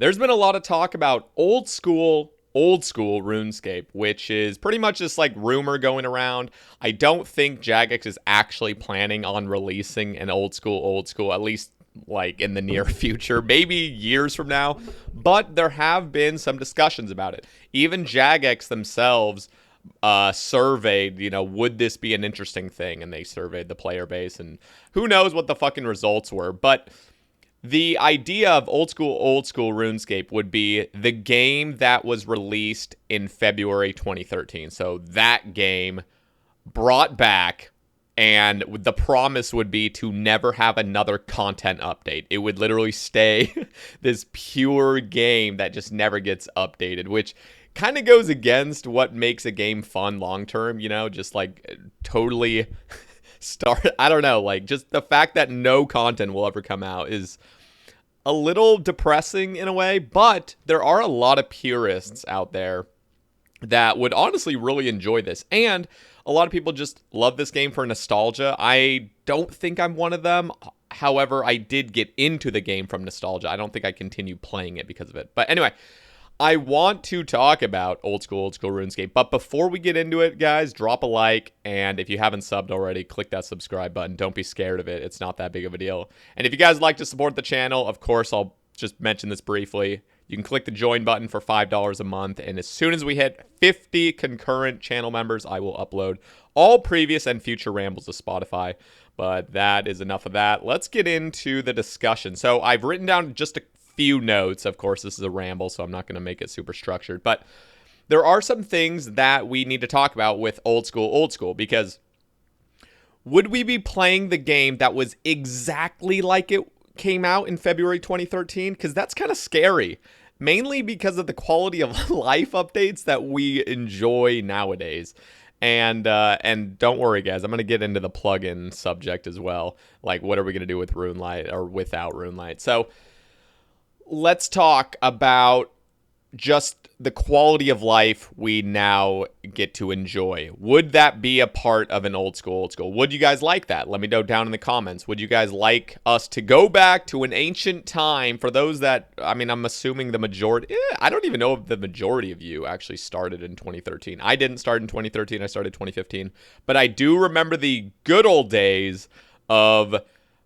There's been a lot of talk about old school RuneScape, which is pretty much just like rumor going around. I don't think cjayk is actually planning on releasing an old school, at least like in the near future, maybe years from now. But there have been some discussions about it. Even cjayk themselves surveyed, would this be an interesting thing? And they surveyed the player base, and who knows what the fucking results were. But the idea of old school RuneScape would be the game that was released in February 2013. So that game brought back, and the promise would be to never have another content update. It would literally stay this pure game that just never gets updated, which kind of goes against what makes a game fun long term, just like totally I don't know, like just the fact that no content will ever come out is a little depressing in a way, but there are a lot of purists out there that would honestly really enjoy this. And a lot of people just love this game for nostalgia. I don't think I'm one of them. However, I did get into the game from nostalgia. I don't think I continue playing it because of it. But anyway, I want to talk about old school RuneScape. But before we get into it, guys, drop a like. And if you haven't subbed already, click that subscribe button. Don't be scared of it. It's not that big of a deal. And if you guys like to support the channel, of course, I'll just mention this briefly. You can click the join button for $5 a month. And as soon as we hit 50 concurrent channel members, I will upload all previous and future rambles to Spotify. But that is enough of that. Let's get into the discussion. So I've written down just a few notes. Of course, this is a ramble, so I'm not going to make it super structured. But there are some things that we need to talk about with old school, because would we be playing the game that was exactly like it came out in February 2013? Because that's kind of scary, mainly because of the quality of life updates that we enjoy nowadays. And don't worry, guys, I'm going to get into the plugin subject as well. Like, what are we going to do with RuneLite or without RuneLite? So let's talk about just the quality of life we now get to enjoy. Would that be a part of an old school? Would you guys like that? Let me know down in the comments. Would you guys like us to go back to an ancient time? For those that, I'm assuming the majority, I don't even know if the majority of you actually started in 2013. I didn't start in 2013. I started 2015. But I do remember the good old days of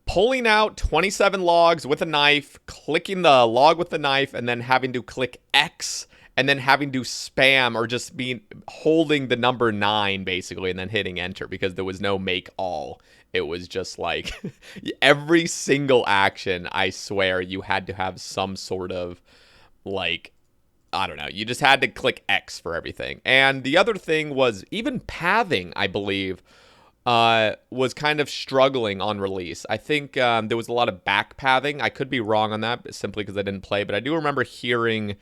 pulling out 27 logs with a knife, clicking the log with the knife, and then having to click X, and then having to spam or just holding the number 9 basically, and then hitting enter, because there was no make all. It was just like every single action, I swear, you had to have some sort of like, I don't know, you just had to click X for everything. And the other thing was even pathing, I believe, was kind of struggling on release. I think there was a lot of back pathing. I could be wrong on that simply because I didn't play, but I do remember hearing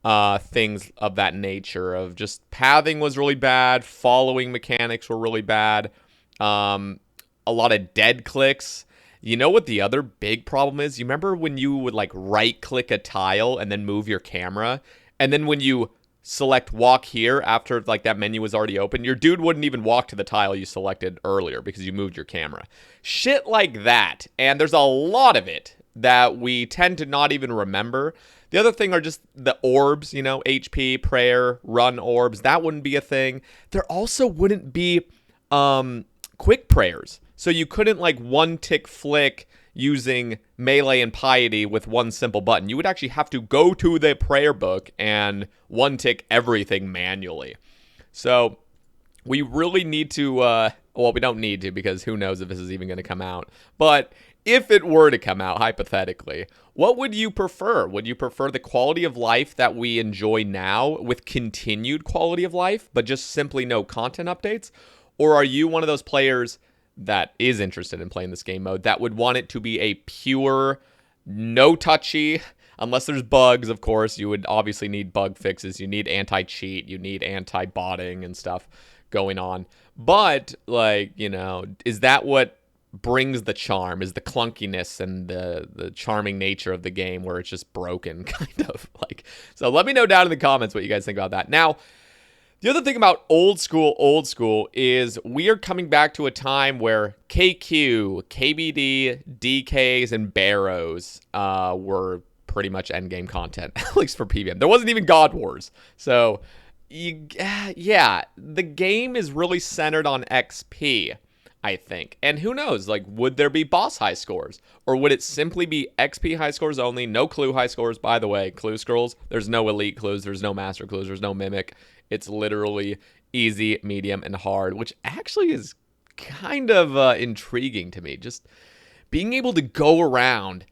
things of that nature, of just pathing was really bad, following mechanics were really bad, a lot of dead clicks. You know what the other big problem is? You remember when you would like right click a tile and then move your camera, and then when you select walk here after like that menu was already open, your dude wouldn't even walk to the tile you selected earlier because you moved your camera. Shit like that. And there's a lot of it that we tend to not even remember. The other thing are just the orbs, HP, prayer, run orbs. That wouldn't be a thing. There also wouldn't be quick prayers. So you couldn't like one tick flick using melee and piety with one simple button. You would actually have to go to the prayer book and one tick everything manually. So we really need to, well, we don't need to, because who knows if this is even going to come out. But if it were to come out, hypothetically, what would you prefer? Would you prefer the quality of life that we enjoy now with continued quality of life, but just simply no content updates? Or are you one of those players that is interested in playing this game mode that would want it to be a pure, no touchy, unless there's bugs, of course? You would obviously need bug fixes. You need anti-cheat. You need anti-botting and stuff going on. But, like, is that what brings the charm? Is the clunkiness and the charming nature of the game where it's just broken, kind of? Like, so let me know down in the comments what you guys think about that. Now, the other thing about old school is we are coming back to a time where KQ, KBD, DKs, and Barrows were pretty much endgame content, at least for PvM. There wasn't even God Wars. So, yeah, the game is really centered on XP, I think. And who knows, like, would there be boss high scores? Or would it simply be XP high scores only? No clue high scores, by the way. Clue scrolls, there's no elite clues, there's no master clues, there's no mimic. It's literally easy, medium, and hard, which actually is kind of intriguing to me. Just being able to go around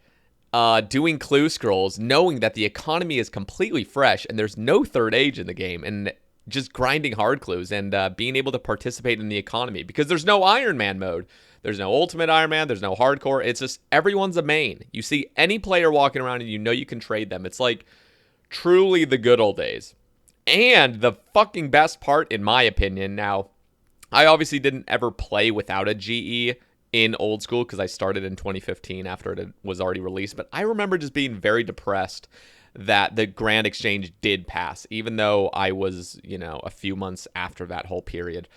doing clue scrolls, knowing that the economy is completely fresh and there's no third age in the game, and just grinding hard clues and being able to participate in the economy, because there's no Iron Man mode. There's no Ultimate Iron Man. There's no Hardcore. It's just everyone's a main. You see any player walking around and you know you can trade them. It's like truly the good old days. And the fucking best part, in my opinion, now, I obviously didn't ever play without a GE in old school because I started in 2015 after it was already released. But I remember just being very depressed that the Grand Exchange did pass, even though I was, a few months after that whole period.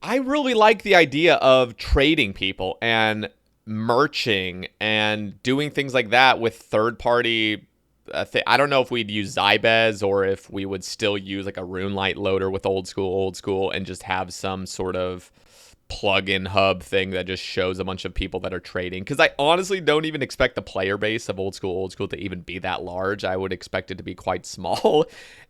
I really like the idea of trading people and merching and doing things like that with third-party. I don't know if we'd use Baes or if we would still use like a RuneLite loader with old school, and just have some sort of plug-in hub thing that just shows a bunch of people that are trading. Because I honestly don't even expect the player base of old school to even be that large. I would expect it to be quite small.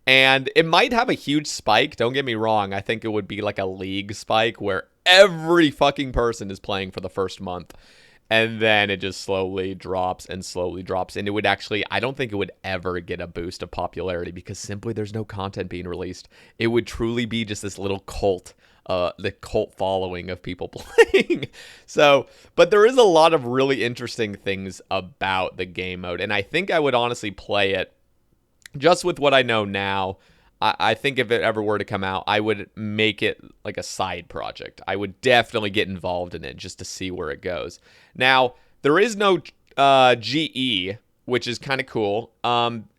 And it might have a huge spike. Don't get me wrong. I think it would be like a league spike where every fucking person is playing for the first month. And then it just slowly drops and slowly drops. And it would actually, I don't think it would ever get a boost of popularity because simply there's no content being released. It would truly be just this little cult, the cult following of people playing. So, but there is a lot of really interesting things about the game mode. And I think I would honestly play it just with what I know now. I think if it ever were to come out, I would make it like a side project. I would definitely get involved in it just to see where it goes. Now, there is no GE, which is kind of cool.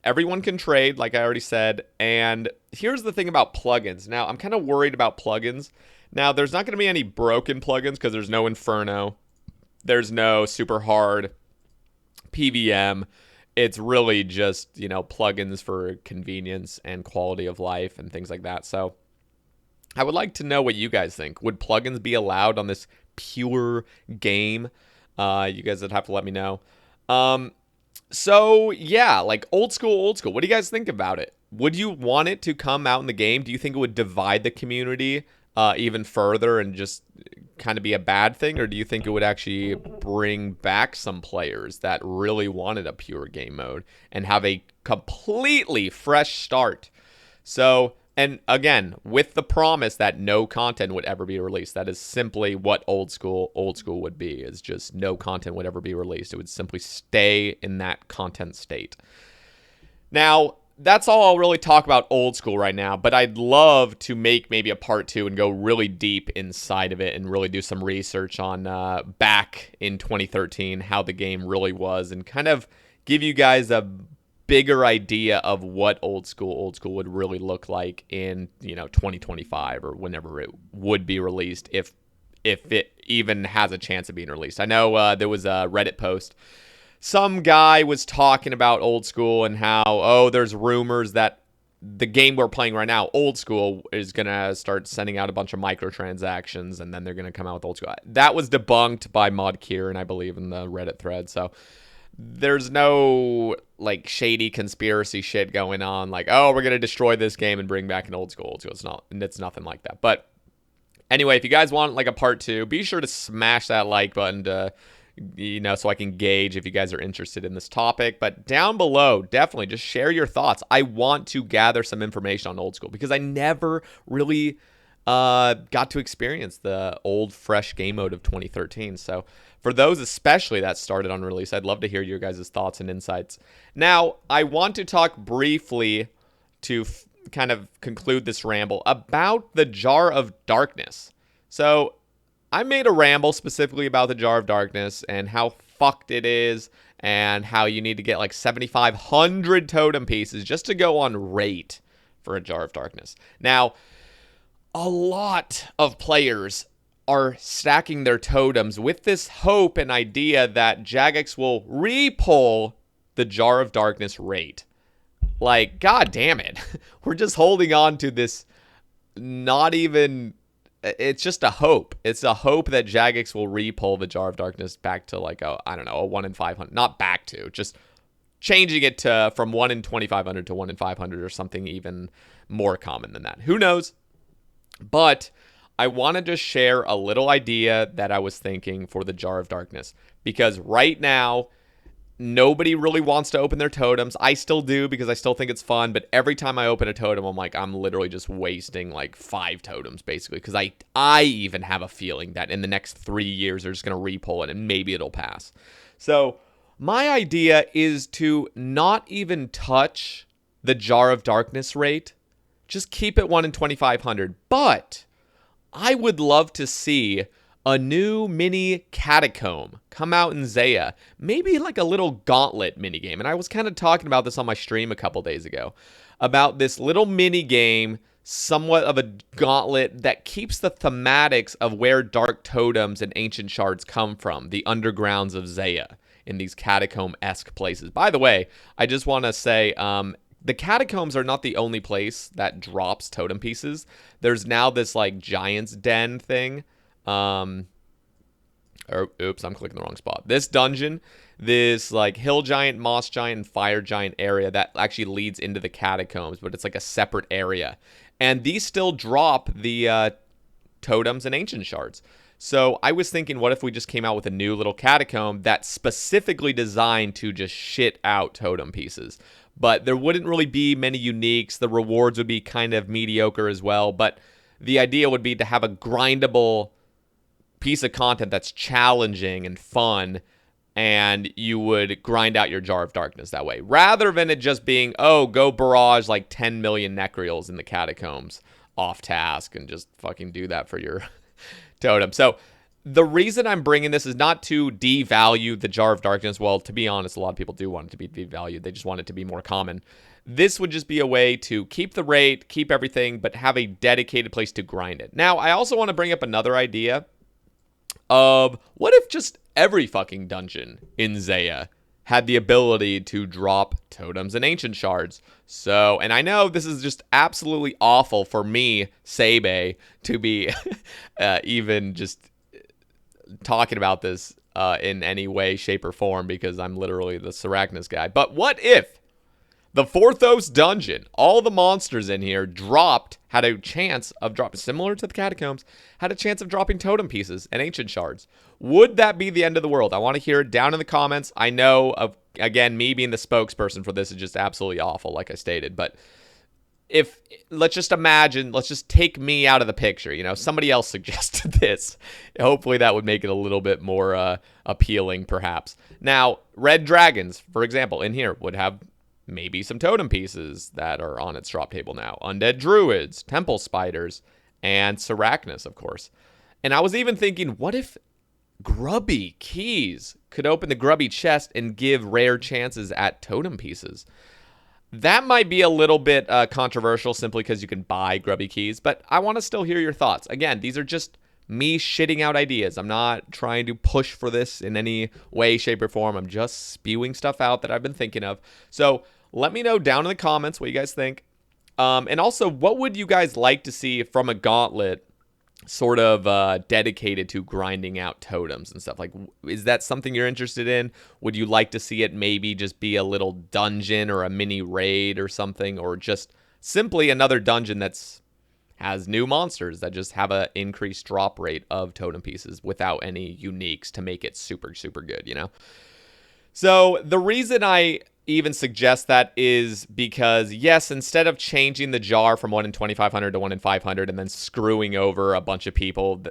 Everyone can trade, like I already said. And here's the thing about plugins. Now, I'm kind of worried about plugins. Now, there's not going to be any broken plugins because there's no Inferno. There's no super hard PVM. It's really just, plugins for convenience and quality of life and things like that. So I would like to know what you guys think. Would plugins be allowed on this pure game? You guys would have to let me know. So yeah, like old school. What do you guys think about it? Would you want it to come out in the game? Do you think it would divide the community even further and just kind of be a bad thing? Or do you think it would actually bring back some players that really wanted a pure game mode and have a completely fresh start? So, and again, with the promise that no content would ever be released. That is simply what old school would be, is just no content would ever be released. It would simply stay in that content state. Now, that's all I'll really talk about old school right now, but I'd love to make maybe a part 2 and go really deep inside of it and really do some research on back in 2013, how the game really was, and kind of give you guys a bigger idea of what old school would really look like in 2025 or whenever it would be released, if it even has a chance of being released. I know there was a Reddit post. Some guy was talking about old school and how, there's rumors that the game we're playing right now, old school, is going to start sending out a bunch of microtransactions, and then they're going to come out with old school. That was debunked by Mod Kieran, I believe, in the Reddit thread. So there's no like shady conspiracy shit going on. Like, we're going to destroy this game and bring back an old school. It's nothing like that. But anyway, if you guys want like a part 2, be sure to smash that like button to, so I can gauge if you guys are interested in this topic. But down below, definitely just share your thoughts. I want to gather some information on old school because I never really got to experience the old, fresh game mode of 2013. So for those especially that started on release, I'd love to hear your guys' thoughts and insights. Now, I want to talk briefly to kind of conclude this ramble about the Jar of Darkness. So I made a ramble specifically about the Jar of Darkness and how fucked it is and how you need to get like 7,500 totem pieces just to go on rate for a Jar of Darkness. Now, a lot of players are stacking their totems with this hope and idea that Jagex will repull the Jar of Darkness rate. Like, god damn it. We're just holding on to this not even... It's just a hope. It's a hope that Jagex will repull the Jar of Darkness back to like a, I don't know, a 1 in 500. Not back to, just changing it to from 1 in 2,500 to 1 in 500 or something even more common than that. Who knows? But I wanted to share a little idea that I was thinking for the Jar of Darkness. Because right now, nobody really wants to open their totems. I still do because I still think it's fun. But every time I open a totem, I'm like, I'm literally just wasting like 5 totems basically. Because I even have a feeling that in the next 3 years, they're just going to repull it and maybe it'll pass. So my idea is to not even touch the Jar of Darkness rate. Just keep it 1 in 2,500. But I would love to see a new mini catacomb come out in Zeah. Maybe like a little gauntlet minigame. And I was kind of talking about this on my stream a couple days ago. About this little minigame, somewhat of a gauntlet that keeps the thematics of where dark totems and ancient shards come from. The undergrounds of Zeah in these catacomb-esque places. By the way, I just want to say... the catacombs are not the only place that drops totem pieces. There's now this like giant's den thing. Oops, I'm clicking the wrong spot. This dungeon, this like hill giant, moss giant, and fire giant area that actually leads into the catacombs, but it's like a separate area. And these still drop the totems and ancient shards. So I was thinking, what if we just came out with a new little catacomb that's specifically designed to just shit out totem pieces? But there wouldn't really be many uniques. The rewards would be kind of mediocre as well. But the idea would be to have a grindable piece of content that's challenging and fun. And you would grind out your Jar of Darkness that way. Rather than it just being, oh, go barrage like 10 million Necreals in the catacombs off task. And just fucking do that for your totem. So the reason I'm bringing this is not to devalue the Jar of Darkness. Well, to be honest, a lot of people do want it to be devalued. They just want it to be more common. This would just be a way to keep the rate, keep everything, but have a dedicated place to grind it. Now, I also want to bring up another idea of what if just every fucking dungeon in Zeah had the ability to drop totems and ancient shards. So, and I know this is just absolutely awful for me, Sebe, to be even just... talking about this in any way, shape, or form because I'm literally the Sarachnis guy. But what if the Forthos dungeon, all the monsters in here had a chance of dropping, similar to the catacombs, had a chance of dropping totem pieces and ancient shards? Would that be the end of the world? I want to hear it down in the comments. I know, again, me being the spokesperson for this is just absolutely awful, like I stated, but... let's just imagine, let's just take me out of the picture, somebody else suggested this. Hopefully that would make it a little bit more appealing, perhaps. Now, red dragons, for example, in here would have maybe some totem pieces that are on its drop table now. Undead druids, temple spiders, and Sarachnis, of course. And I was even thinking, what if grubby keys could open the grubby chest and give rare chances at totem pieces? That might be a little bit controversial simply because you can buy grubby keys, but I want to still hear your thoughts. Again, these are just me shitting out ideas. I'm not trying to push for this in any way, shape, or form. I'm just spewing stuff out that I've been thinking of. So let me know down in the comments what you guys think. And also, what would you guys like to see from a gauntlet sort of dedicated to grinding out totems and stuff? Like, is that something you're interested in? Would you like to see it maybe just be a little dungeon or a mini raid or something, or just simply another dungeon has new monsters that just have a increased drop rate of totem pieces without any uniques to make it super, super good, So the reason I even suggest that is because, yes, instead of changing the jar from 1 in 2,500 to 1 in 500 and then screwing over a bunch of people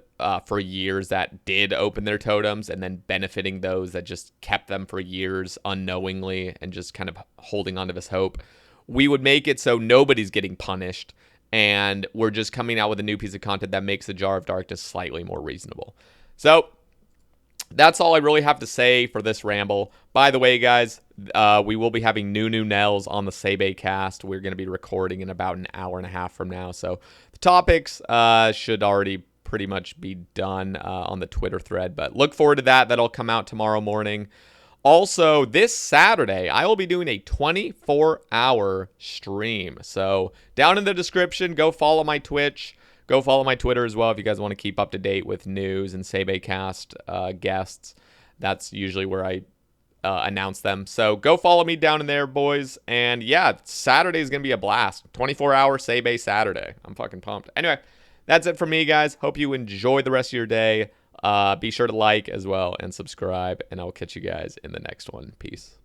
for years that did open their totems and then benefiting those that just kept them for years unknowingly and just kind of holding on to this hope, we would make it so nobody's getting punished and we're just coming out with a new piece of content that makes the Jar of Darkness slightly more reasonable. So that's all I really have to say for this ramble. By the way, guys, we will be having new Nels on the Sebe cast. We're going to be recording in about an hour and a half from now. So the topics should already pretty much be done on the Twitter thread. But look forward to that. That'll come out tomorrow morning. Also, this Saturday, I will be doing a 24-hour stream. So down in the description, go follow my Twitch. Go follow my Twitter as well if you guys want to keep up to date with news and cjayk guests. That's usually where I announce them. So go follow me down in there, boys. And yeah, Saturday is going to be a blast. 24-hour cjayk Saturday. I'm fucking pumped. Anyway, that's it for me, guys. Hope you enjoy the rest of your day. Be sure to like as well and subscribe, and I'll catch you guys in the next one. Peace.